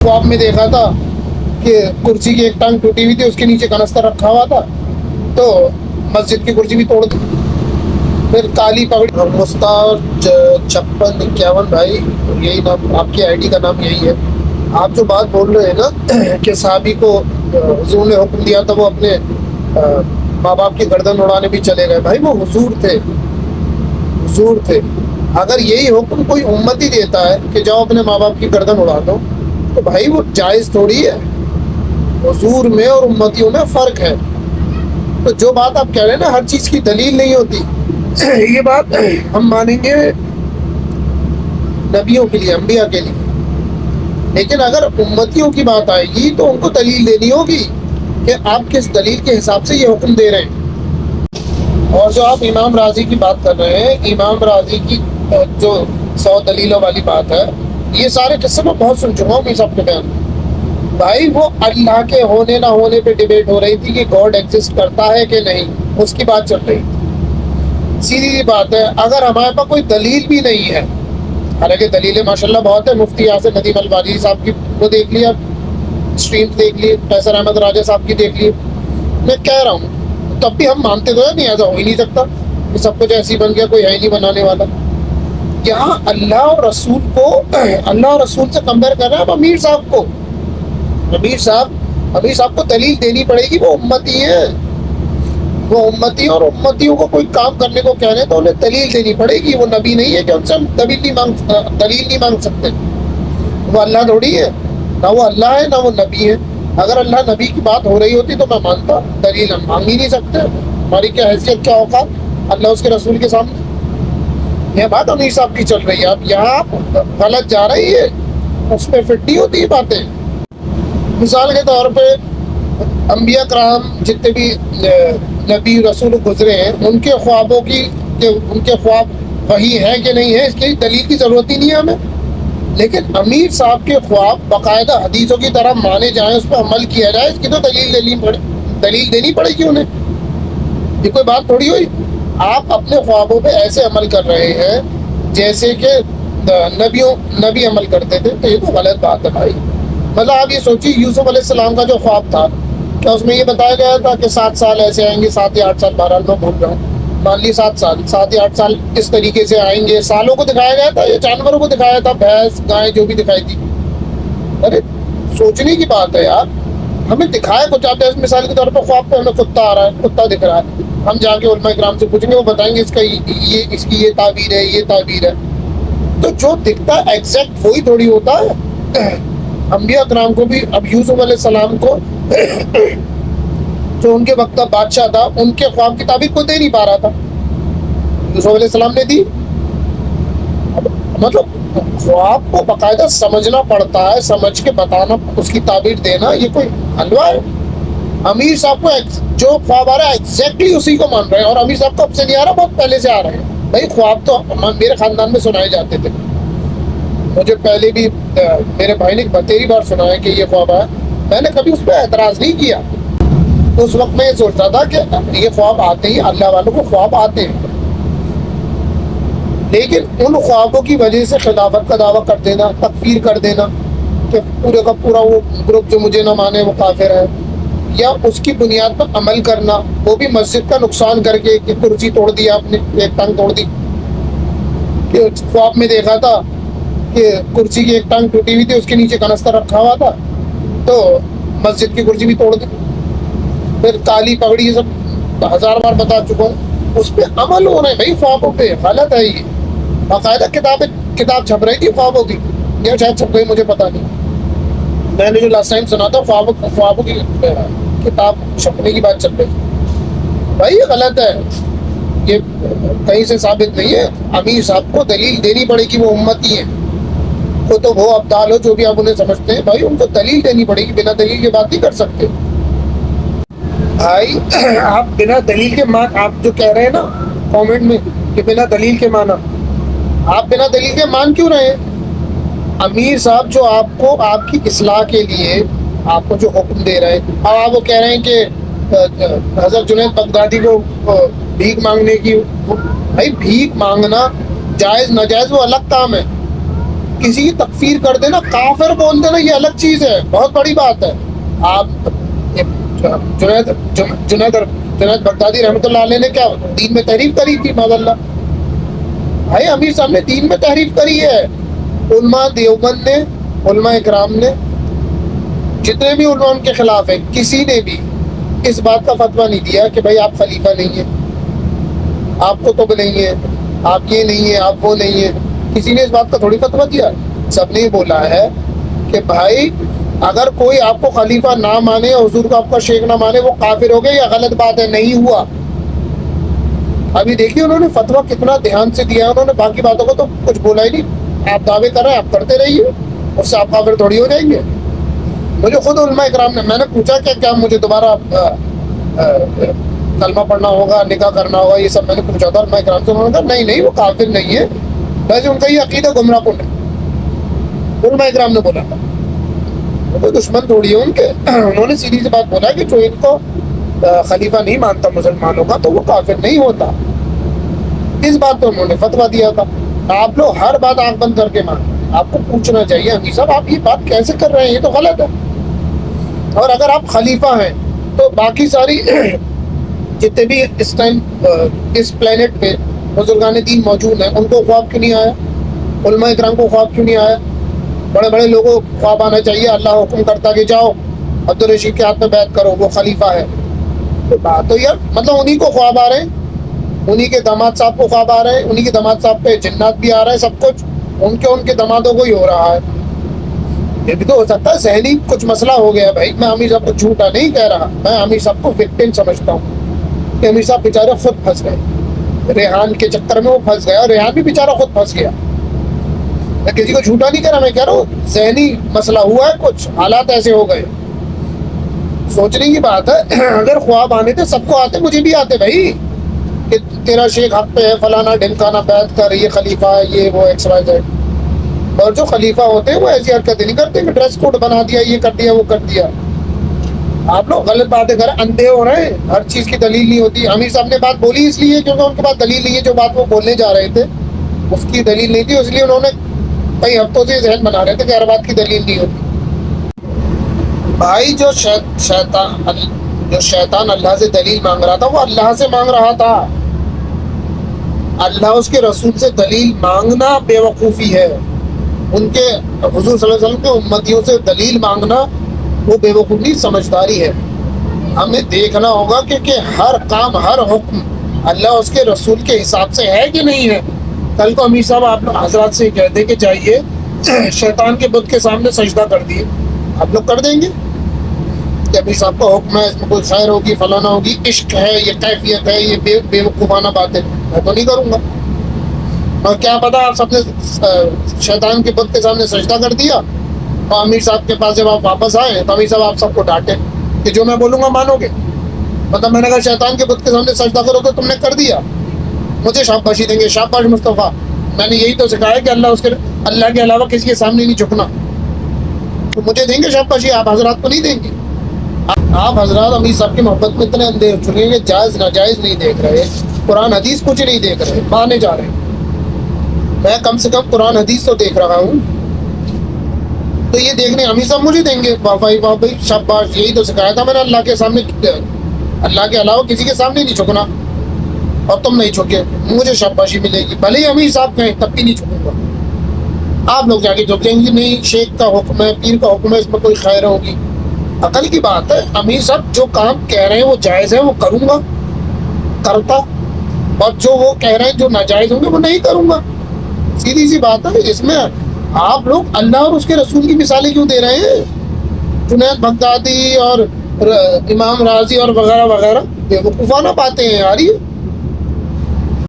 ख्वाब में देखा था कि कुर्सी की एक टांग टूटी हुई थी, उसके नीचे कनस्तर रखा हुआ था, तो मस्जिद की कुर्सी भी तोड़ दी। फिर काली पगड़ी मुस्तार 5651 भाई, यही नाम आपकी आईडी का नाम यही है। आप जो बात बोल रहे हैं ना कि साहबी को हुजूर ने हुक्म दिया था वो अपने माँ बाप की गर्दन उड़ाने भी चले गए, भाई वो हुजूर थे, हुजूर थे। अगर यही हुक्म कोई उम्मती देता है कि जाओ अपने माँ बाप की गर्दन उड़ा दो, तो भाई वो जायज़ थोड़ी है। हुजूर में और उम्मतियों में फ़र्क है। तो जो बात आप कह रहे हैं ना, हर चीज़ की दलील नहीं होती, ये बात हम मानेंगे नबियों के लिए, अंबिया के लिए। लेकिन अगर उम्मतियों की बात आएगी तो उनको दलील देनी होगी कि आप किस दलील के हिसाब से ये हुक्म दे रहे हैं। और जो आप इमाम राजी की बात कर रहे हैं, इमाम राजी की जो 100 दलीलों वाली बात है, ये सारे किस्से मैं बहुत सुन चुका हूँ इस सबके बयान। भाई वो अल्लाह के होने ना होने पे डिबेट हो रही थी कि गॉड एग्जिस्ट करता है कि नहीं, उसकी बात चल रही थी। सीधी सी बात है, अगर हमारे पास कोई दलील भी नहीं है, हालांकि दलीलें माशाल्लाह बहुत है, मुफ्ती यासिर नदीम अलवारी साहब की वो देख लिया, स्ट्रीम्स देख लिए, फैसल अहमद राजा साहब की देख लिए, मैं कह रहा हूँ तब भी हम मानते तो है नहीं, ऐसा हो ही नहीं सकता कि सब कुछ ऐसी बन गया, कोई है ही नहीं बनाने वाला। यहाँ अल्लाह और रसूल को अल्लाह और रसूल से कंपेयर कर रहे हैं। अब अमीर साहब को, अमीर साहब को दलील देनी पड़ेगी, वो उम्मती है, वो उम्मती, और उम्मतियों को कोई काम करने को कह रहे हैं तो उन्हें दलील देनी पड़ेगी। वो नबी नहीं है कि उनसे हम दलील नहीं मांग सकते। वो अल्लाह थोड़ी है, ना वो अल्लाह है ना वो नबी है। अगर अल्लाह नबी की बात हो रही होती तो मैं मानता, दलील हम मांग ही नहीं सकते, हमारी क्या हैसियत, क्या औकात अल्लाह उसके रसूल के सामने। यह बात अमीर साहब की चल रही है, अब यहाँ गलत जा रही है, उसमें फिट नहीं होती बातें। मिसाल के तौर पे अंबिया कराम जितने भी नबी रसूल गुजरे हैं, उनके ख्वाबों की, उनके ख्वाब वही है कि नहीं है, इसकी दलील की ज़रूरत ही नहीं है हमें। लेकिन अमीर साहब के ख्वाब बाकायदा हदीसों की तरह माने जाएं, उस पर अमल किया जाए, इसकी तो दलील देनी पड़ेगी उन्हें। ये कोई बात थोड़ी हुई। आप अपने ख्वाबों पे ऐसे अमल कर रहे हैं जैसे कि नबी अमल करते थे, तो ये तो गलत बात है भाई। मतलब आप ये सोचिए, यूसुफ अलैहिस्सलाम का जो ख्वाब था, क्या उसमें ये बताया गया था कि 7 साल ऐसे आएंगे, 7 या 8 साल, बहरहाल मैं भूल रहा हूँ, मान ली 7 या 8 साल इस तरीके से आएंगे। सालों को दिखाया गया था या जानवरों को दिखाया था, भैंस गाय जो भी दिखाई थी। अरे सोचने की बात है यार, हमें दिखाया कुछ आता है। मिसाल के तौर पर ख्वाब पे हमें कुत्ता आ रहा है, कुत्ता दिख रहा है, हम जाके उलमा इकराम से पूछेंगे, वो बताएंगे इसकी ये ताबीर है, ये ताबीर है। तो जो दिखता है एग्जैक्ट वही थोड़ी होता है। अंबिया इकराम को भी, अब यूसुफ अलैहिस्सलाम को जो उनके वक्त का बादशाह था, उनके ख्वाब की ताबीर कोई दे नहीं पा रहा था, यूसुफ अलैहिस्सलाम ने दी। मतलब ख्वाब को बाकायदा समझना पड़ता है, समझ के बताना, उसकी ताबीर देना, ये कोई हलवा है। अमीर साहब को जो ख्वाब आ रहा है एग्जैक्टली उसी को मान रहे हैं, और अमीर साहब को अब से नहीं आ रहा, बहुत पहले से आ रहे हैं। भाई ख्वाब तो मेरे खानदान में सुनाए जाते थे, मुझे पहले भी मेरे भाई ने बतेरी बार सुनाया कि ये ख्वाब आया, मैंने कभी उस पर एतराज़ नहीं किया। तो उस वक्त मैं ये सोचता था कि ये ख्वाब आते ही, अल्लाह वालों को ख्वाब आते हैं, लेकिन उन ख्वाबों की वजह से खिलाफत का दावा कर देना, तकफीर कर देना कि पूरे का पूरा वो ग्रुप जो मुझे न माने वो काफिर है, या उसकी बुनियाद पर अमल करना, वो भी मस्जिद का नुकसान करके कि कुर्सी तोड़ दिया आपने, एक टांग तोड़ दी। कि ख्वाब में देखा था कि कुर्सी की एक टांग टूटी हुई थी, उसके नीचे कनस्तर रखा हुआ था, तो मस्जिद की कुर्सी भी तोड़ दी। फिर काली पगड़ी, ये सब 1000 बार बता चुका हूँ, उस पर अमल हो रहे हैं भाई, ख्वाबों पे गलत है ये। बाकायदा किताब छप रही थी ख्वाबों की, या शायद छप गई, मुझे पता नहीं। मैंने जो लास्ट टाइम सुना था, ख्वाबों की किताब छपने की बात चल रही थी। भाई ये गलत है, ये कहीं से साबित नहीं है। अमीर साहब को दलील देनी पड़ेगी, वो उम्मती है, वो तो वो अब्दाल हो जो भी आप उन्हें समझते हैं, भाई उनको दलील देनी पड़ेगी, बिना दलील के बात नहीं कर सकते भाई। आप बिना दलील के मान, आप जो कह रहे हैं ना कमेंट में कि बिना दलील के माना, आप बिना दलील के मान क्यों रहे हैं? अमीर साहब जो आपको आपकी इस्लाह के लिए आपको जो हुक्म दे रहे हैं, अब आप वो कह रहे हैं कि हज़रत जुनैद बगदादी को भीख मांगने की, भाई भीख मांगना जायज़ नाजायज़ वो अलग काम है। کسی کی تکفیر کر دینا، کافر بول دینا، یہ الگ چیز ہے، بہت بڑی بات ہے. آپ جنید بغدادی رحمۃ اللہ علیہ نے کیا دین میں تحریف کری تھی؟ معاذ اللہ. بھائی امیر صاحب نے دین میں تحریف کری ہے. علماء دیوبند نے، علماء اکرام نے، جتنے بھی علماء ان کے خلاف ہیں، کسی نے بھی اس بات کا فتویٰ نہیں دیا کہ بھائی آپ خلیفہ نہیں ہیں، آپ قطب نہیں ہیں، آپ یہ نہیں ہیں، آپ وہ نہیں ہیں. کسی نے اس بات کا تھوڑی فتویٰ دیا. سب نے بولا ہے کہ بھائی اگر کوئی آپ کو خلیفہ نہ مانے، حضور کو آپ کا شیخ نہ مانے، وہ کافر ہو گئے، یا غلط بات ہے، نہیں ہوا. ابھی دیکھیے انہوں نے فتویٰ کتنا دھیان سے دیا ہے، انہوں نے باقی باتوں کو تو کچھ بولا ہی نہیں. آپ دعوے کر رہے ہیں، آپ کرتے رہیے، اس سے آپ کافر تھوڑی ہو جائیں گے. مجھے خود علماء اکرام نے، میں نے پوچھا کہ کیا مجھے دوبارہ کلمہ پڑھنا ہوگا، نکاح کرنا ہوگا، یہ سب میں نے پوچھا تھا علماء اکرام سے. انہوں نے کہا نہیں وہ کافر نہیں ہے، ویسے ان کا یہ عقیدہ گمراہ کن ہے. علماء اکرام نے بولا تھا، کوئی دشمن تھوڑی ہے ان کے. انہوں نے سیدھی سی بات بولا کہ جو ان کو خلیفہ نہیں مانتا مسلمانوں کا تو وہ کافر نہیں ہوتا. اس بات پہ انہوں نے فتویٰ دیا تھا. آپ لوگ ہر بات آنکھ بند کر کے مانتے. آپ کو پوچھنا چاہیے امیر صاحب آپ یہ بات کیسے کر رہے ہیں، یہ تو غلط ہے. اور اگر آپ خلیفہ ہیں تو باقی ساری جتنے بھی اس ٹائم اس پلینٹ پہ بزرگان دین موجود ہیں، ان کو خواب کیوں نہیں آیا؟ علماء اکرام کو خواب کیوں نہیں آیا؟ بڑے بڑے لوگوں کو خواب آنا چاہیے. اللہ حکم کرتا کہ جاؤ عبدالرشید کے ہاتھ میں بیعت کرو، وہ خلیفہ ہے. تو بات تو یار مطلب انہی کو خواب آ رہے ہیں، انہی کے داماد صاحب کو خواب آ رہے ہیں، انہی کے داماد صاحب پہ جنات بھی آ رہے ہیں، سب کچھ ان کے دامادوں کو ہی ہو رہا ہے. یہ بھی تو ہو سکتا ہے ذہنی کچھ مسئلہ ہو گیا. بھائی میں امیر صاحب کو جھوٹا نہیں کہہ رہا، میں امیر صاحب کو وکٹم سمجھتا ہوں کہ امیر صاحب بیچارے خود پھنس گئے، ریحان کے چکر میں وہ پھنس گیا، اور ریحان بھی بیچارہ خود پھنس گیا. میں کسی کو جھوٹا نہیں کہہ رہا، میں کہہ رہا ہوں ذہنی مسئلہ ہوا ہے، کچھ حالات ایسے ہو گئے. سوچنے کی بات ہے. اگر خواب آنے تھے سب کو آتے، مجھے بھی آتے بھائی، کہ تیرا شیخ حق پہ ہے، فلانا ڈھمکانا، بیعت کر، یہ خلیفہ ہے، یہ وہ ایکس وائی زیڈ. اور جو خلیفہ ہوتے ہیں وہ ایسی حرکتیں نہیں کرتے کہ ڈریس کوڈ بنا دیا، یہ کر دیا، وہ کر دیا. آپ لوگ غلط باتیں کر رہے ہیں، اندھے ہو رہے ہیں. ہر چیز کی دلیل نہیں ہوتی. امیر صاحب نے بات بولی اس لیے کیونکہ ان کے پاس دلیل نہیں ہے. جو بات وہ بولنے جا رہے تھے اس کی دلیل نہیں تھی، اس لیے انہوں نے کئی ہفتوں سے ذہن بنا رہے تھے کہ ہر بات کی دلیل نہیں ہوتی. بھائی جو شیطان اللہ سے دلیل مانگ رہا تھا وہ اللہ سے مانگ رہا تھا. اللہ اس کے رسول سے دلیل مانگنا بے وقوفی ہے. ان کے حضور صلی اللہ علیہ وسلم کے امتیوں سے دلیل مانگنا وہ بے وقوفی، سمجھداری ہے. ہمیں دیکھنا ہوگا کہ ہر کام، ہر حکم اللہ اس کے رسول کے حساب سے ہے کہ نہیں ہے. کل کو امیر صاحب آپ حضرات سے کہتے کہ جائیے شیطان کے بت کے سامنے سجدہ کر دیے، آپ لوگ کر دیں گے کہ امیر صاحب کا حکم ہے، اس میں کوئی خیر ہوگی، فلانا ہوگی، عشق ہے، یہ کیفیت ہے، یہ بے وقوفانہ بات ہے، میں تو نہیں کروں گا. اور کیا پتا آپ سب نے شیطان کے بت کے سامنے سجدہ کر دیا اور امیر صاحب کے پاس جب آپ واپس آئے تو امیر صاحب آپ سب کو ڈانٹے کہ جو میں بولوں گا مانو گے. مطلب میں نے کہا شیطان کے بت کے سامنے سجدہ کرو تو تم نے کر دیا، مجھے شاباشی دیں گے، شاباش مصطفیٰ، میں نے یہی تو سکھایا کہ اللہ کے علاوہ کسی کے سامنے نہیں جھکنا، تو مجھے دیں گے شاباشی، آپ حضرات کو نہیں دیں گے. آپ حضرات امیر صاحب کی محبت میں اتنے اندھے ہو چکے ہیں کہ جائز ناجائز نہیں دیکھ رہے، قرآن حدیث کچھ نہیں دیکھ رہے، مانے جا رہے ہیں. میں کم سے کم قرآن حدیث تو دیکھ رہا ہوں، تو یہ دیکھنے امیر صاحب مجھے دیں گے واہ بھائی شاباش. یہی تو سکھایا تھا میں نے، اللہ کے سامنے، اللہ کے علاوہ کسی کے سامنے نہیں جھکنا، اور تم نہیں جھکے، مجھے شاباشی ملے گی، بھلے ہی امیر صاحب کہیں تب بھی نہیں جھکوں گا. آپ لوگ جا کے جھک جائیں گے، نہیں شیخ کا حکم ہے، پیر کا حکم ہے، اس میں کوئی خیر ہوگی. عقل کی بات ہے. امیر صاحب جو کام کہہ رہے ہیں وہ جائز ہے، وہ کروں گا، کرتا، اور جو وہ کہہ رہے ہیں جو ناجائز ہوں گے وہ نہیں کروں گا. سیدھی سی بات ہے. اس میں آپ لوگ اللہ اور اس کے رسول کی مثالیں کیوں دے رہے ہیں؟ جنید بغدادی اور امام راضی اور وغیرہ وغیرہ بے وقوفانہ باتیں ہیں یار. یہ